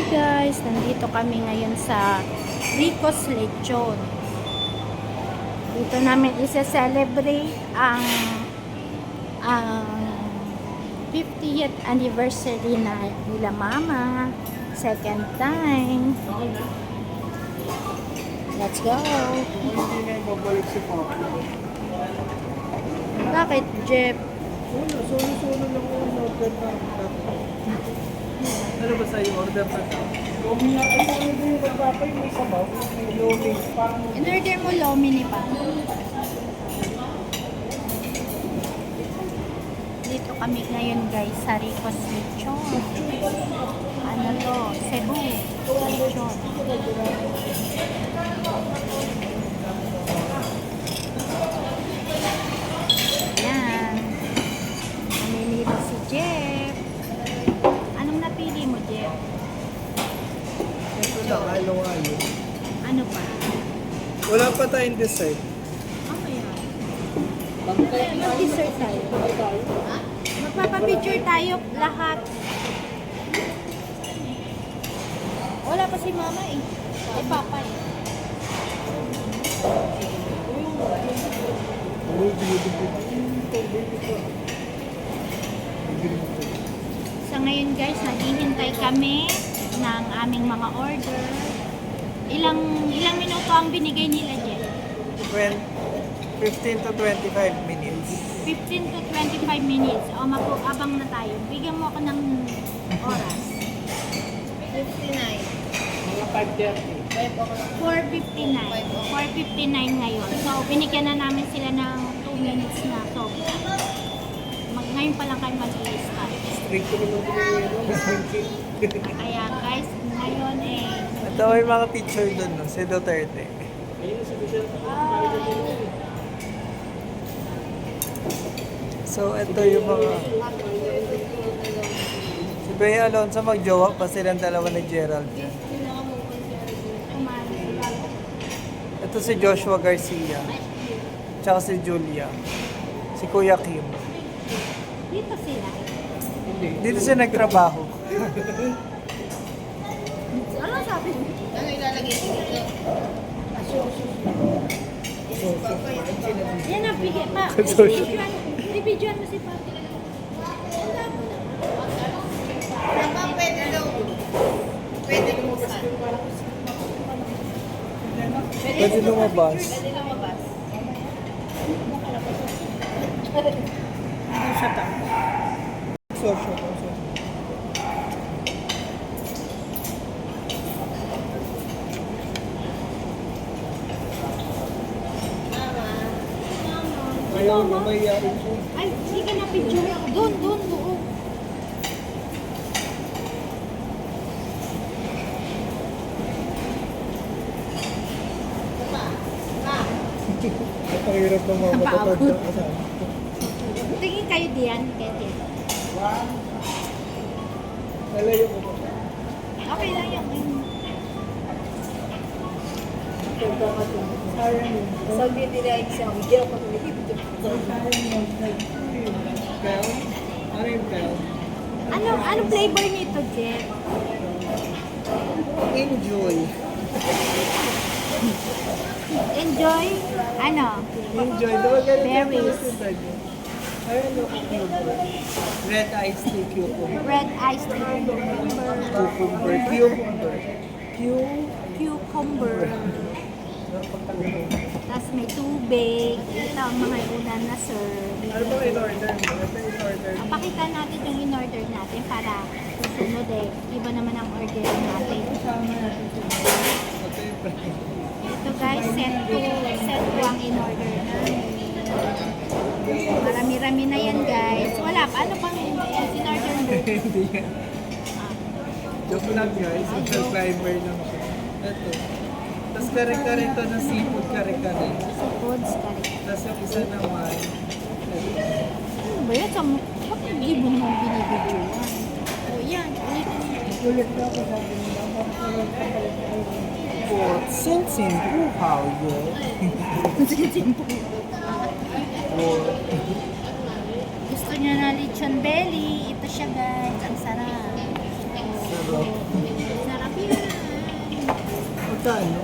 Guys, nandito kami ngayon sa Rico's Lechon. Dito namin isa-celebrate ang 50th anniversary na nila mama. Second time. Let's go. Hindi na ibabalik si Papa. Bakit, Jeff? Solo lang ako order na. Ano ba sa'yo order na? Lomi na. Ano yung magpapay? May sabaw? May lomi. Parang In-order mo lomi ni pa. Dito kami ngayon guys sa Rico's Lechon. Ano to? Cebu Lechon. Yan. Namimili si Jeff. Anong napili mo, Jeff? ito lang. Halo-halo. Ano pa? Wala pa tayong decide. Ano yan? Mag-dessert tayo. Ha? Magpapapicture tayo lahat. Wala pa si mama eh. Si papa eh. So ngayon guys, naghihintay kami ng aming mga order. Ilang minuto ang binigay nila, Jen? 15 to 25 minutes. 15 to 25 minutes. O, abang na tayo. Bigyan mo ako ng oras. 59. Mga 5:30. 4:59. 4:59 ngayon. So, binigyan na namin sila ng 2 minutes na sobra. Ngayon pa lang kayo mag-i-start. Strict ko naman pinili. Kaya guys, ngayon Ito may mga picture doon, no? Si Duterte. So, ito yung mga... Si Bea Alonso magjowa pa silang dalawa ni Gerald dyan. Ito si Joshua Garcia. Tsaka si Julia. Si Kuya Kim. dito sila. Dito siya nagtrabaho. Ano sabi mo? Ano ilalagay ko dito? Yan ang bigay pa. Ibidyoan mo si Papa. Papa, pwede daw. Pwede lumusad. Pwede lumabas. Pwede lumabas. Ano siya ta? Social. Ayaw na mayayain siya. Ay, hindi ka na picture. Doon. Napakahirap ng mga matatag na kasama. Tingin kayo diyan. Nalayo ko ba? Okay lang yan. Sabi nila siya, hindi ako dito. Bell? Ano yung bell? Ano flavor nito, Jeff? Enjoy. Enjoy? Ano? Enjoy. Diba ganun yung Berries. pagkasundan niyo? Ayun o, cucumber. Red iced tea cucumber. Red iced cucumber. Cucumber. Cucumber. Tapos may tubig. Ito ang mga ulam na serve. Ano ba in-order mo? Ito in-order mo. Pakita natin yung in-order natin para susunod eh. Iba naman ang order natin. Ito yung Ito guys, set 2 ang in-order natin. Marami-rami na yan guys. Wala pa. Ano pang in-order mo? Hindi yan. Joke lang guys. Subscriber lang siya. Ito. Tapos kare-kare ito ng seafood kare-kare. Foods curry. Tapos yung isa naman. Ano ba yan? Bakit hindi mo naman binibidyo? O yan. Ulit na ako sabi nila. For Sinsin Buhaw yun. Gusto niya na lechon belly. Ito siya guys. Ang sarap. Sarap. Sarap Magkano?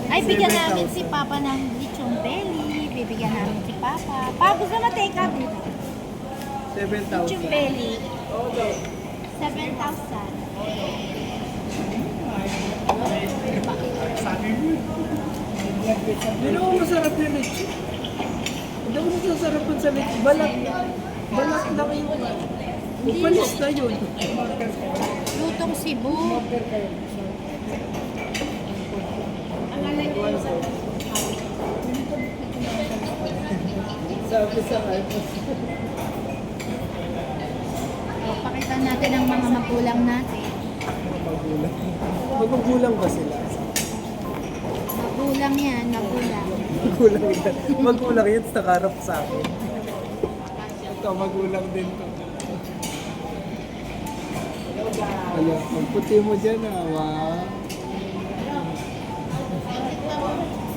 Ay, bigyan namin 7,000. si Papa ng lechong belly. Bibigyan namin si Papa. Pa, gusto mo take out dito? 7,000. Lechong belly. 7,000. Hindi naman masarap yung leche. Hindi naman masasarapan sa leche. Balat. Balat lang yung palis na yun. Lutong Cebu. Sabi sa kanya. Pakita natin ang mga magulang natin. Magulang. Magugulang ba sila? Magulang yan, magulang. Magulang yan. Magulang yan, nakarap sa akin. Ito, magulang din to. Ala, magputi mo dyan ah. Wow.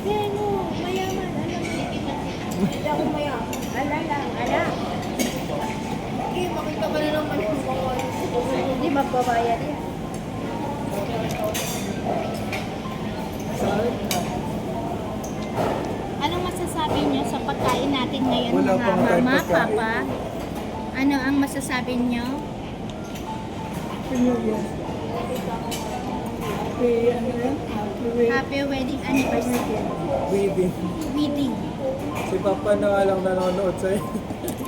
Yan o, mayaman. Hindi ako mayaman. Ala lang, ala. Okay, makita ka na naman yung mga Hindi magbabayad yan. Saan? Anong masasabi niyo sa pagkain natin ngayon, Wala mga pang kahit mama, pagkain. papa? Ano ang masasabi niyo? Happy wedding anniversary. Wedding. Wedding. Si Papa na nga lang nanonood sa'yo.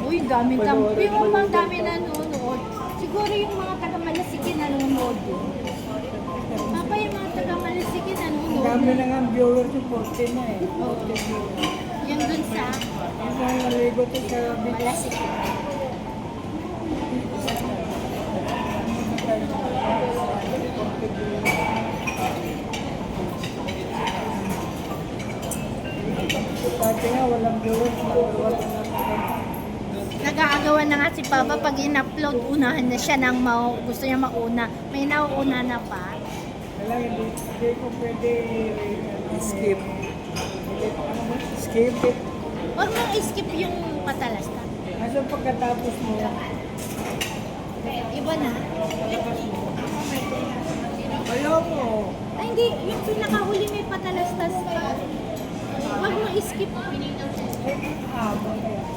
Uy, dami Panoorin yung mo mga yung dami TikTok. nanonood. Siguro yung mga taga-Malasikin nanonood yun. Papa, yung mga taga-Malasikin nanonood. Dami na nga ang viewers yung 40 na eh. Yung dun sa Isang naligo to sa beach. Malasikin. Dati nga walang viewers na wala na. Nag-aagawan na nga si Papa pag in-upload, unahan na siya ng gusto niya mauna. May nauuna na pa. Wala, hindi ko pwede Skip. Skip. Huwag mong skip yung patalasta. Kaso pagkatapos mo, Iba na. Ayaw mo. Ay, hindi. Yung pinakahuli may patalastas pa. Huwag mo skip.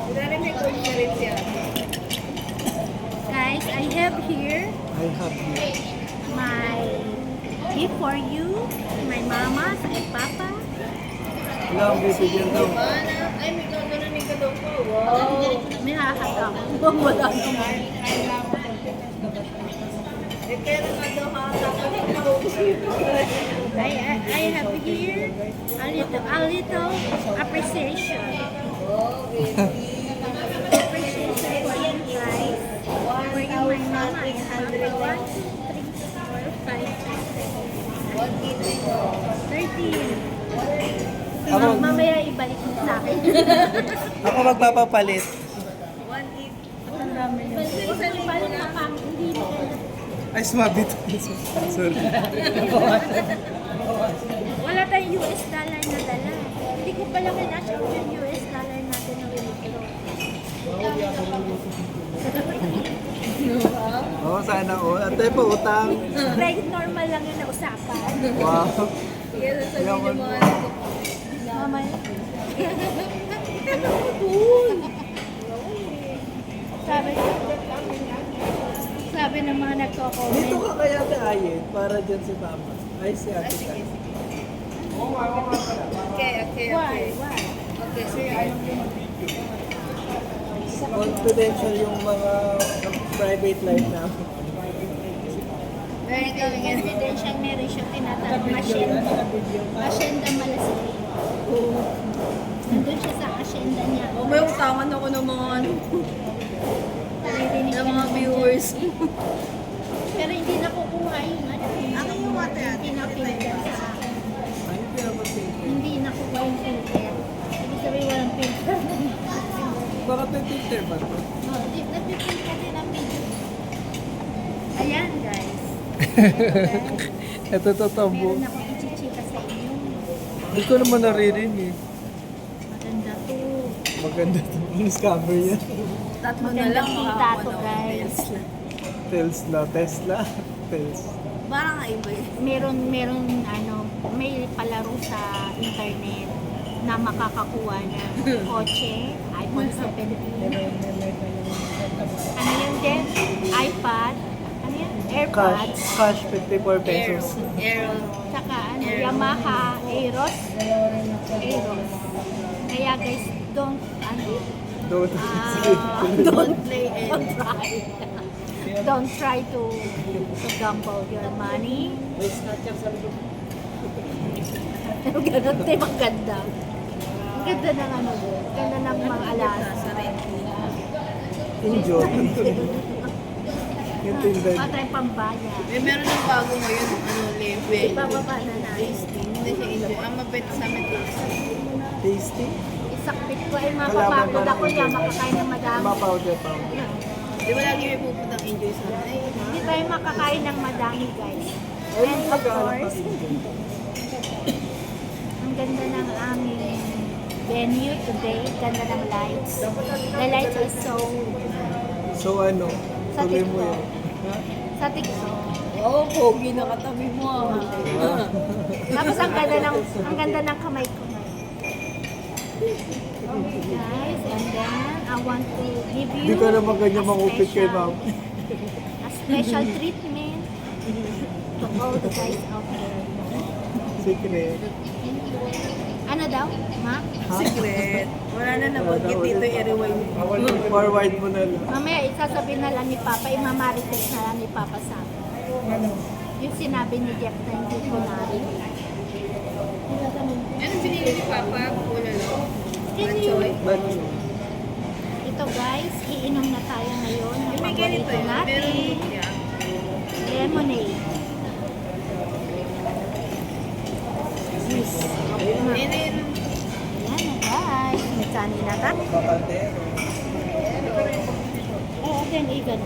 Narinig ko niya rin siya. Guys, I have here I have you. my gift for you, my mama, and papa. Wala akong bibigyan daw. Ay, may gagawin ka daw po. Wow. May hahat ako. Wala naman. Eh, pero nga daw hatak I have here a little appreciation. Appreciation for you guys. For you, my mama, and papa. 1, 2, 3, 4, 5, 6, 7, 8, 13. Ako- Mamaya ibalik mo sa akin. Ako magpapapalit. Balik na pa. Hindi mo. Ay, sumabit. Sorry. Wala tayong US dollar na dala. Hindi ko pala kinasya yung US dollar natin na withdraw. Oo, sana all. At tayo pa utang. Like normal lang yun na usapan. Wow. Kaya sasabihin Yaman yung mo. mga Mama. Ano ko dun? Sabi ng mga Dito nagko-comment. ka kaya kaayin para dyan si Papa. Ay, si Ate Kai. Okay, okay, Why? okay. Why? Okay, sige. Confidential yung mga private life namin. Very good. Confidential marriage yung tinatawag. Asyenda Malasikin. Nandun siya sa asyenda niya. Oh, may utangan ako ng mga ano, Naririnig ng ka mga naman viewers. dyan. Pero hindi nakukuha yung ano. Ano yung water? Hindi na-filter sa akin. Ay, pinapag-filter. Hindi nakukuha yung filter. Ibig sabihin walang filter. Baka pe-filter ba ito? Nag-filter din ang video. Ayan guys. Ito totombo. Meron ako ichichika sa inyo. Hindi ko naman naririnig. Maganda to. Maganda ito. Ano scammer yan? Tatlo na lang. Magandang kita to guys. Tesla. Tesla. Tesla. Parang iba yun. meron may palaro sa internet na makakakuha ng kotse, iPhone 17. Ano yun din? iPad, ano yun? AirPods, Cash 54 pesos. Aero. saka Yamaha, Aeros. Kaya guys, don't Don't. don't play and try. Don't try to gamble your money. Ganun din, maganda. Ang ganda ng ano doon. Ganda ng mga alas. Sa red. Enjoy. Yung tindan. Patay pambayan. Meron ng bago ngayon, level. Ibababa na natin. Tasting. Hindi siya enjoy. Ang mabait sa amin tasting. Tasty. Isakpit ko ay mapapagod ako niya. Makakain ng madami. Powder. Di ba lagi may pupuntang enjoy sa amin? Ay, Hindi tayo makakain ng madami guys. Ay, And of course, ang ganda ng aming venue today. Ganda ng lights. The lights are So ano? Sa Tuloy mo TikTok. yun. Ha? Sa TikTok. Oo, pogi na katabi mo. Tapos ang ganda ng kamay ko. Guys, and then I want to give you Hindi ka naman ganyan a mangupit kay special- ma'am. A special treatment to all the guys out there. Secret. Ano daw, Ma? Secret. Wala na nabanggit dito, i-rewind mo. Forward mo na lang. Mamaya isasabihin na lang ni Papa, imamarites na lang ni Papa sa akin. Ano? Yung sinabi ni Jeff na hindi ko narinig. Ano binili ni Papa? Wala lang. Kasi- But, Ito guys, iinom na tayo ngayon ng May ganito paborito yun. Meron natin, yeah. lemonade. Juice. And then, Ayan na guys, may kanin na ta. Oo, then igan.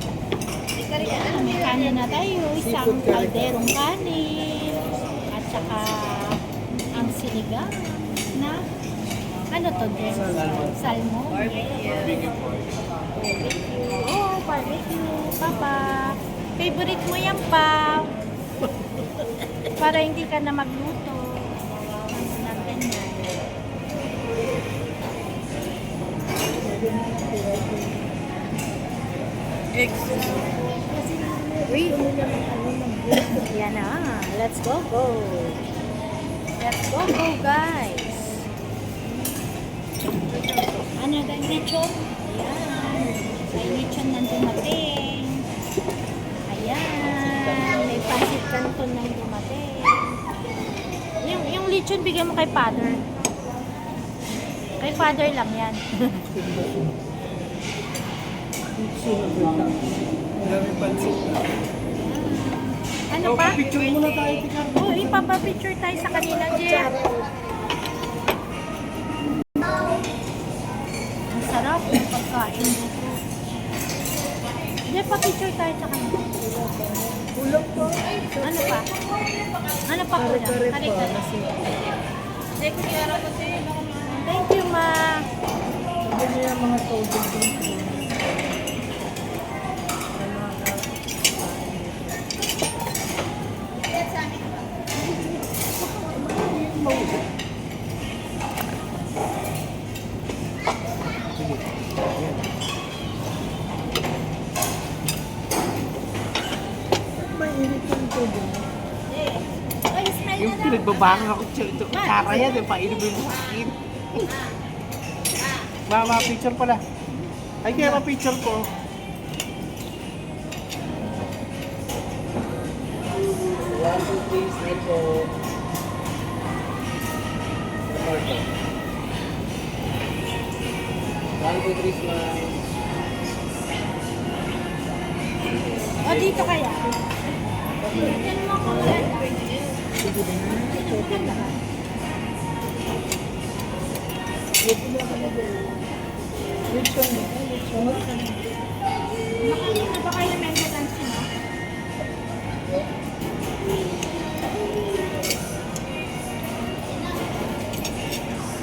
Ayan, may kanin na tayo. Isang kalderong kanin. At saka ang sinigang na ano to din? Salmon. barbecue. Oh, barbecue. Papa. Favorite mo yan, pa. Para hindi ka na magluto. Ng ganyan. Eggs. Uy. Yan na. Let's go. Let's go, guys. Ano ba yung lechon? Ayan. May lechon na dumating. Ayan. May pancit canton na dumating. Yung lechon, bigyan mo kay father. Kay father lang yan. dami pansit na. Ano pa? Picture muna tayo, Tika. Oo, ipapapicture tayo sa kanila, Jeff. Ang sarap ng pagkain dito. Jeff, pa-picture tayo sa kanila. Ulog po. Ano pa? Ano pa po na? Kare-kare. Thank you, Ma. Sabi niya mga tubig dito. Mainit yung tubig. Ay, smell Yung na lang. pinagbabangan ako, ito, kara yan, painom mo yung sakit. Mama, picture pala. Ay, kaya ma-picture ko. O, dito kaya. Yan mo ako ulit. Lechon. Lechon. Makakita na ba kayo ng maintenance mo?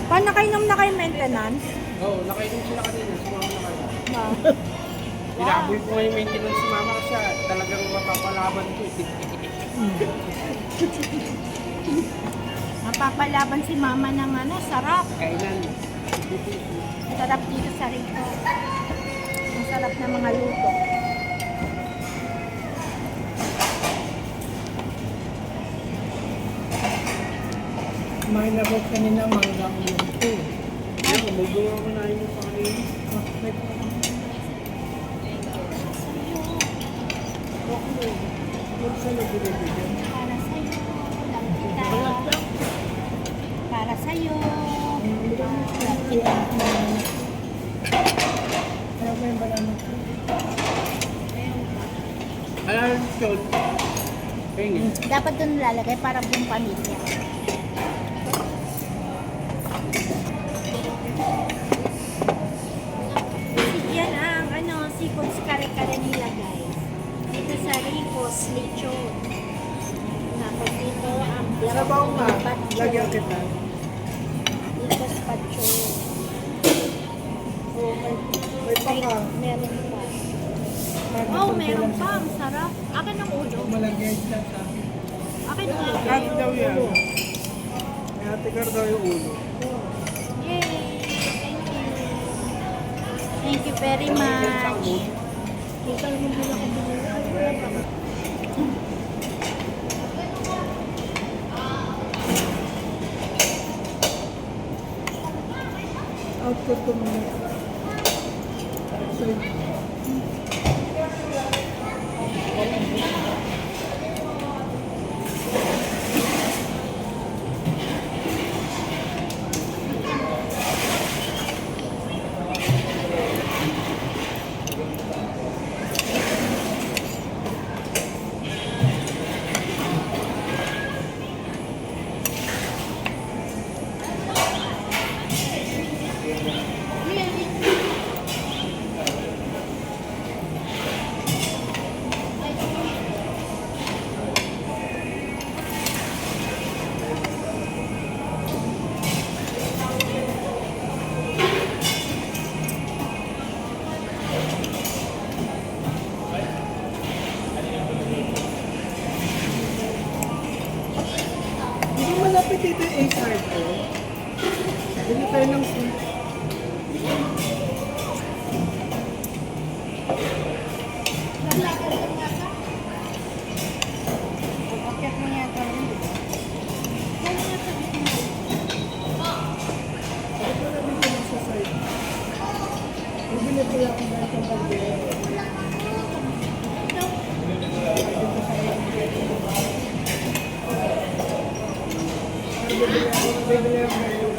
Paano nakainom na kayo maintenance? Oo, nakainom sila kanina. Sumama na kayo. Ba? Inaboy ko nga yung maintenance si mama kasi talagang mapapalaban ko eh. Mapapalaban si mama ng ano, sarap. Kailan? Sarap dito sa Rico. Ang sarap ng mga luto. Kumain na ko kanina, mangga ko yung ito. Yan, umugawa ko na yung pakain. Huwag sa nabibigyan. Para sa'yo. Lang kita. Para sa'yo. Lang kita. Kaya may banana ko. Alam mo, Chol? Pengen. Dapat doon lalagay para buong pamilya. Yan ang ano, seafood kare-kare nila guys. Dito sa Ricos, lechon. Tapos dito ang Sabaw nga, pacho. lagyan kita. Ricos pacho. Oo, may paka. Meron pa. Oh, meron pa. Ang sarap. Akin ang ulo. Malagyan siya sa akin. Akin ang ulo. Ate daw yan. May ate Car daw yung ulo. Yay! Thank you. Thank you very much. Kita mo din ako binili. Output ko muna. Hindi malapit dito yung HR ko. Bili tayo ng sweet. Bakit mo yata rin? Ito na dito lang sa side. Bibili ko lang ng itong bandera. Bibili ako ngayon.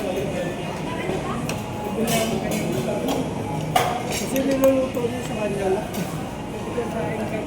Kasi niluluto niya sa kanya lang. Hindi ka kain ka.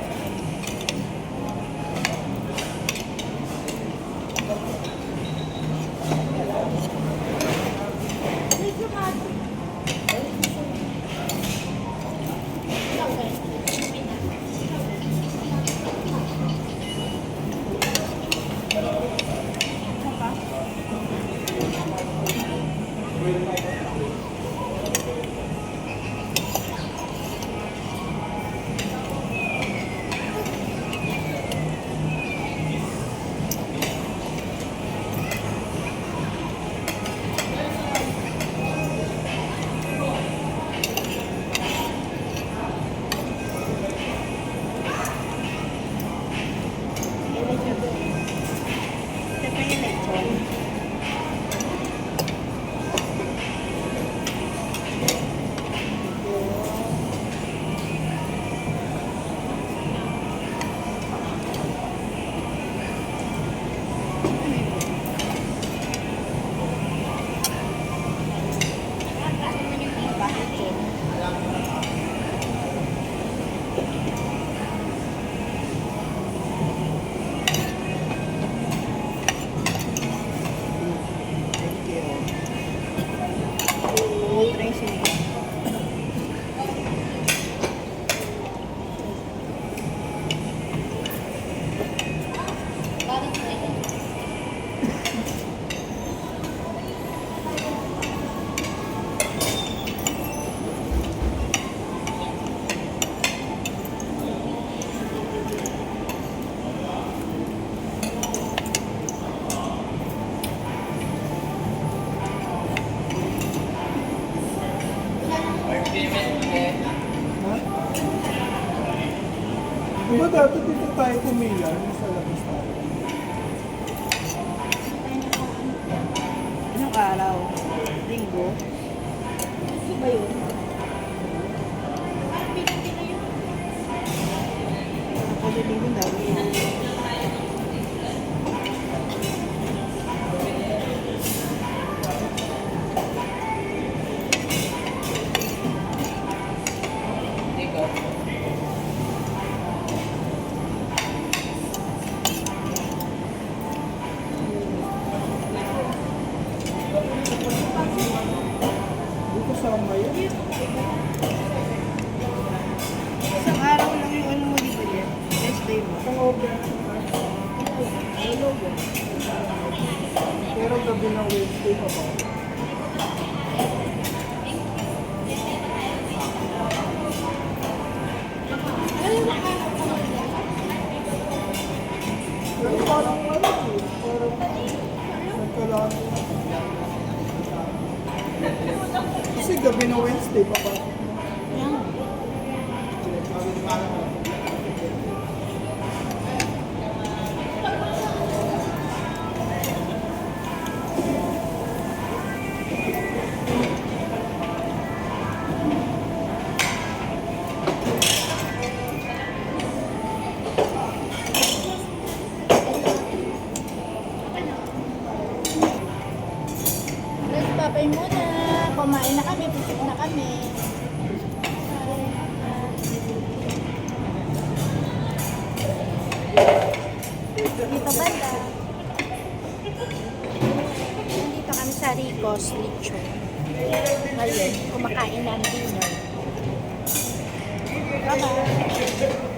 dati dito tayo pumila, sa labas tayo. Anong araw? Linggo? Ano ba yun? Ako sa linggo daw. Dito sa Mayo. Isang araw lang yung ano mo dito yan. Rest day mo. Ang over. Pero gabi ng Wednesday pa ba? Pero parang ano eh, parang nagkalaro. Kasi gabi ng Wednesday pa ba? Yan. Let's papay muna. Kumain na kami, pisip na kami. Dito banda. Nandito kami sa Rico's Lechon. Ngayon, kumakain ng dinner. Bye-bye.